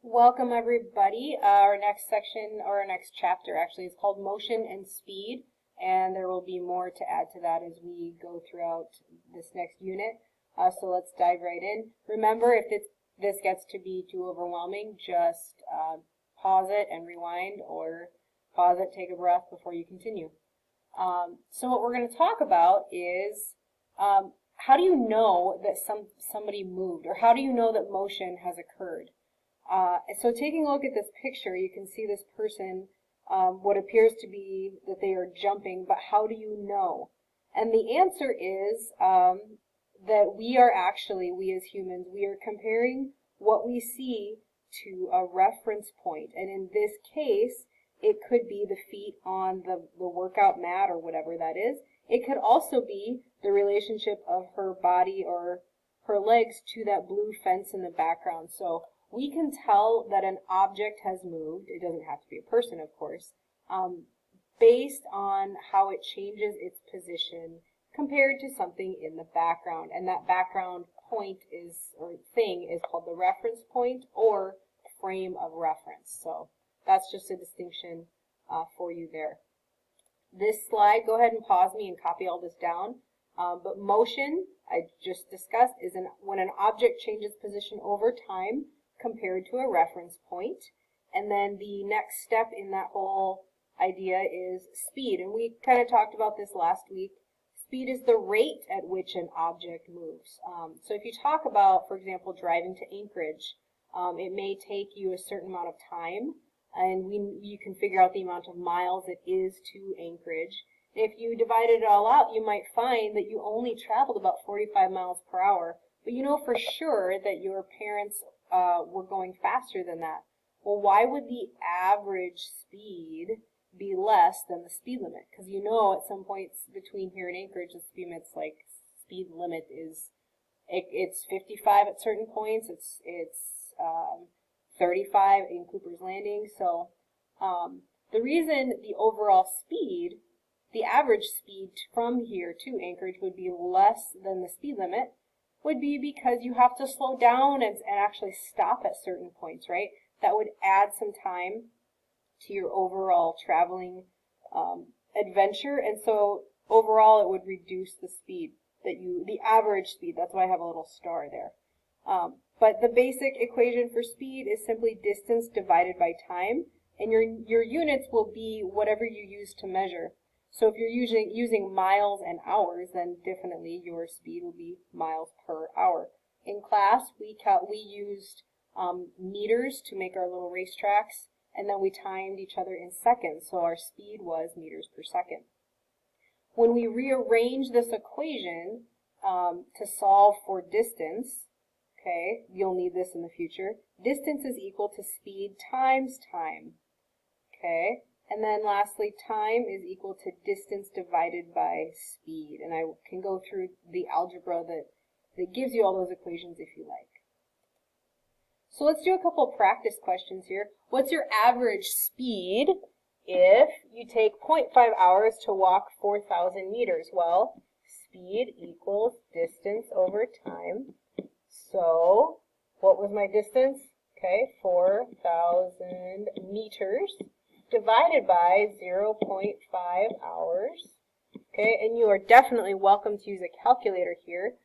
Welcome everybody. Our next section, or our next chapter actually, is called Motion and Speed, and there will be more to add to that as we go throughout this next unit. So let's dive right in. Remember, if this gets to be too overwhelming, just pause it and rewind, or pause it, take a breath before you continue. So what we're going to talk about is how do you know that somebody moved, or how do you know that motion has occurred? So taking a look at this picture, you can see this person, what appears to be that they are jumping, but how do you know? And the answer is that we as humans, we are comparing what we see to a reference point. And in this case, it could be the feet on the workout mat or whatever that is. It could also be the relationship of her body or her legs to that blue fence in the background. So we can tell that an object has moved. It doesn't have to be a person, of course, based on how it changes its position compared to something in the background. And that background point or thing is called the reference point or frame of reference. So that's just a distinction for you there. This slide, go ahead and pause me and copy all this down. But motion, I just discussed, is when an object changes position over time compared to a reference point. And then the next step in that whole idea is speed. And we kind of talked about this last week. Speed is the rate at which an object moves. So if you talk about, for example, driving to Anchorage, it may take you a certain amount of time, and you can figure out the amount of miles it is to Anchorage. If you divided it all out, you might find that you only traveled about 45 miles per hour, but you know for sure that your parents were going faster than that. Well, why would the average speed be less than the speed limit? Because you know at some points between here and Anchorage, the speed limit is it's 55 at certain points. It's 35 in Cooper's Landing. So the reason the overall speed, the average speed from here to Anchorage would be less than the speed limit would be because you have to slow down and actually stop at certain points, right? That would add some time to your overall traveling adventure, and so overall it would reduce the speed the average speed. That's why I have a little star there. But the basic equation for speed is simply distance divided by time, and your units will be whatever you use to measure. So if you're using miles and hours, then definitely your speed will be miles per hour. In class, we used meters to make our little racetracks, and then we timed each other in seconds, so our speed was meters per second. When we rearrange this equation to solve for distance, okay, you'll need this in the future, distance is equal to speed times time, okay? And then lastly, time is equal to distance divided by speed. And I can go through the algebra that gives you all those equations if you like. So let's do a couple of practice questions here. What's your average speed if you take 0.5 hours to walk 4,000 meters? Well, speed equals distance over time. So what was my distance? Okay, 4,000 meters. Divided by 0.5 hours. Okay, and you are definitely welcome to use a calculator here.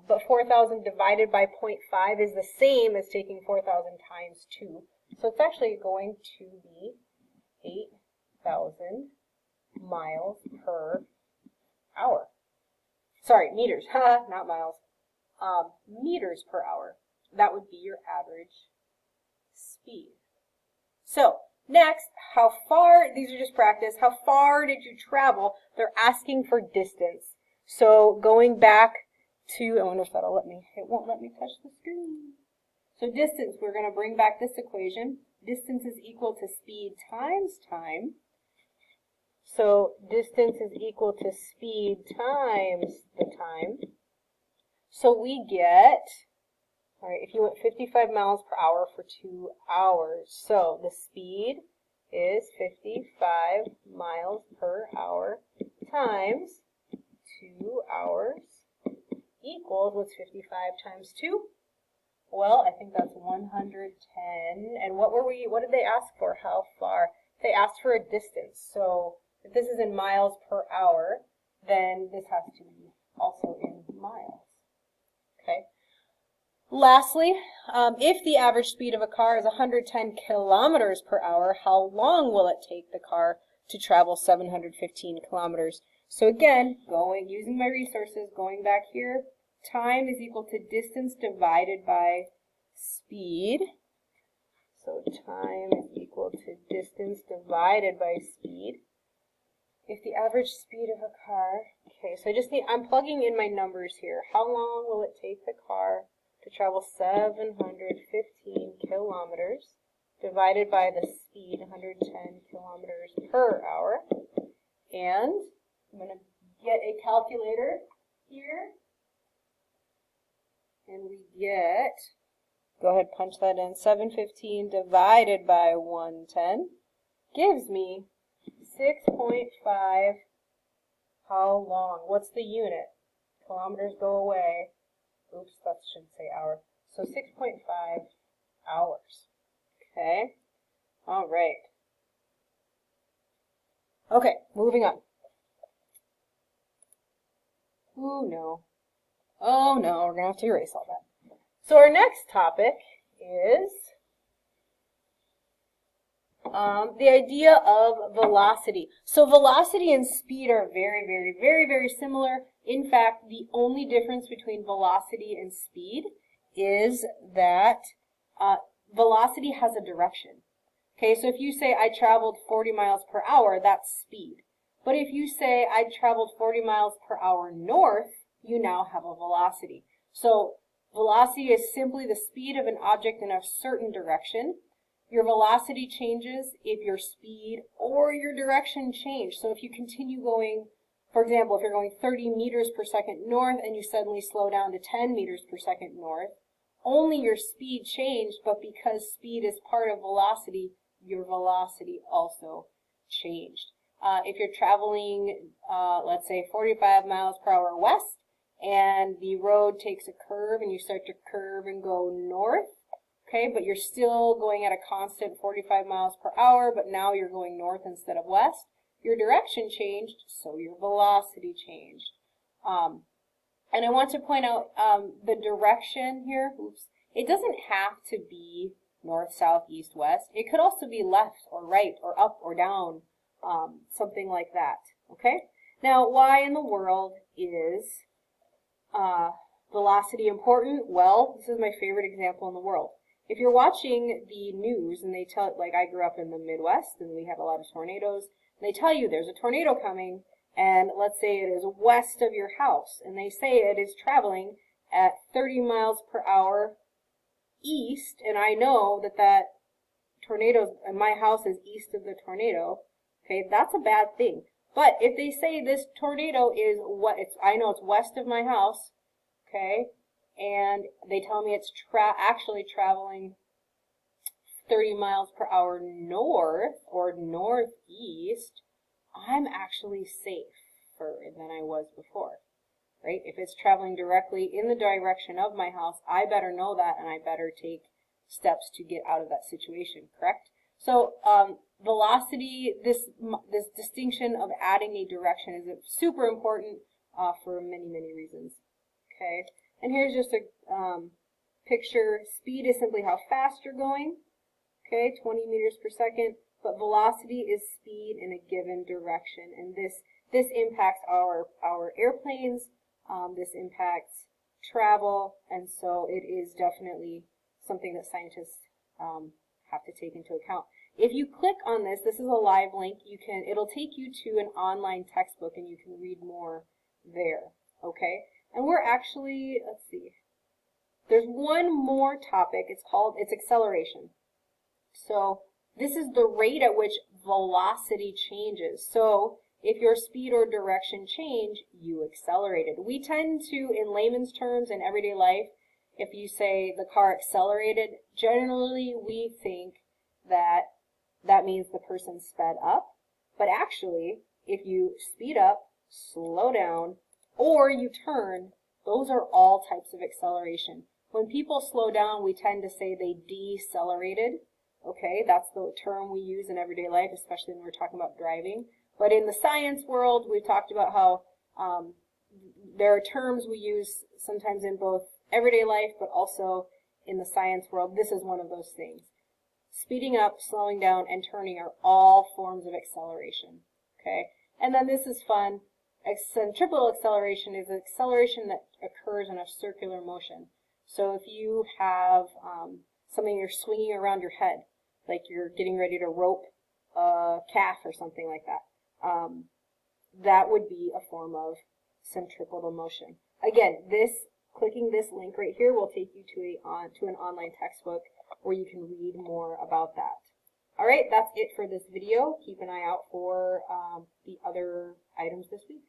But 4,000 divided by 0.5 is the same as taking 4,000 times 2. So it's actually going to be 8,000 miles per hour. Sorry, meters, not miles. Meters per hour. That would be your average speed. So, next, how far, these are just practice, how far did you travel? They're asking for distance. So going back to, I wonder if that'll let me, it won't let me touch the screen. So distance, we're going to bring back this equation. Distance is equal to speed times time. So distance is equal to speed times the time. So we get, all right, if you went 55 miles per hour for 2 hours, so the speed is 55 miles per hour times 2 hours equals, what's 55 times 2? Well, I think that's 110 10, and what did they ask for? How far? They asked for a distance. So if this is in miles per hour, then this has to be also in miles. Okay. Lastly, if the average speed of a car is 110 kilometers per hour, how long will it take the car to travel 715 kilometers? So again, using my resources, going back here, time is equal to distance divided by speed. So time is equal to distance divided by speed. If the average speed of a car, okay, so I'm plugging in my numbers here. How long will it take the car to travel 715 kilometers divided by the speed, 110 kilometers per hour? And I'm going to get a calculator here. And we get, go ahead, punch that in, 715 divided by 110 gives me 6.5, how long? What's the unit? Kilometers go away. Oops, that should say hour. So 6.5 hours. Okay, all right. Okay, moving on. Oh no, we're going to have to erase all that. So our next topic is the idea of velocity. So velocity and speed are very, very, very, very similar. In fact, the only difference between velocity and speed is that velocity has a direction. Okay, so if you say I traveled 40 miles per hour, that's speed. But if you say I traveled 40 miles per hour north, you now have a velocity. So velocity is simply the speed of an object in a certain direction. Your velocity changes if your speed or your direction change. So if you continue going, for example, if you're going 30 meters per second north and you suddenly slow down to 10 meters per second north, only your speed changed, but because speed is part of velocity, your velocity also changed. If you're traveling, let's say 45 miles per hour west, and the road takes a curve and you start to curve and go north, okay, but you're still going at a constant 45 miles per hour, but now you're going north instead of west, your direction changed, so your velocity changed. And I want to point out the direction here, oops, it doesn't have to be north, south, east, west. It could also be left or right or up or down, something like that, okay? Now, why in the world is velocity important? Well, this is my favorite example in the world. If you're watching the news and they tell, like I grew up in the Midwest and we had a lot of tornadoes, and they tell you there's a tornado coming, and let's say it is west of your house, and they say it is traveling at 30 miles per hour east, and I know that that tornado, my house is east of the tornado, okay, that's a bad thing. But if they say this tornado is I know it's west of my house, okay, and they tell me it's actually traveling 30 miles per hour north or northeast, I'm actually safer than I was before, right? If it's traveling directly in the direction of my house, I better know that and I better take steps to get out of that situation, correct? So velocity, this distinction of adding a direction is super important for many, many reasons, okay? And here's just a picture. Speed is simply how fast you're going, okay, 20 meters per second, but velocity is speed in a given direction, and this impacts our airplanes, this impacts travel, and so it is definitely something that scientists have to take into account. If you click on this is a live link, it'll take you to an online textbook and you can read more there, okay? And we're actually, let's see, there's one more topic, it's acceleration. So this is the rate at which velocity changes. So if your speed or direction change, you accelerated. We tend to, in layman's terms in everyday life, if you say the car accelerated, generally we think that that means the person sped up. But actually, if you speed up, slow down, or you turn, those are all types of acceleration. When people slow down, we tend to say they decelerated. Okay, that's the term we use in everyday life, especially when we're talking about driving. But in the science world, we've talked about how there are terms we use sometimes in both everyday life, but also in the science world. This is one of those things. Speeding up, slowing down, and turning are all forms of acceleration. Okay, and then this is fun. Centripetal acceleration is acceleration that occurs in a circular motion. So if you have something you're swinging around your head, like you're getting ready to rope a calf or something like that, that would be a form of centripetal motion. Again, clicking this link right here will take you to an online textbook where you can read more about that. All right, that's it for this video. Keep an eye out for the other items this week.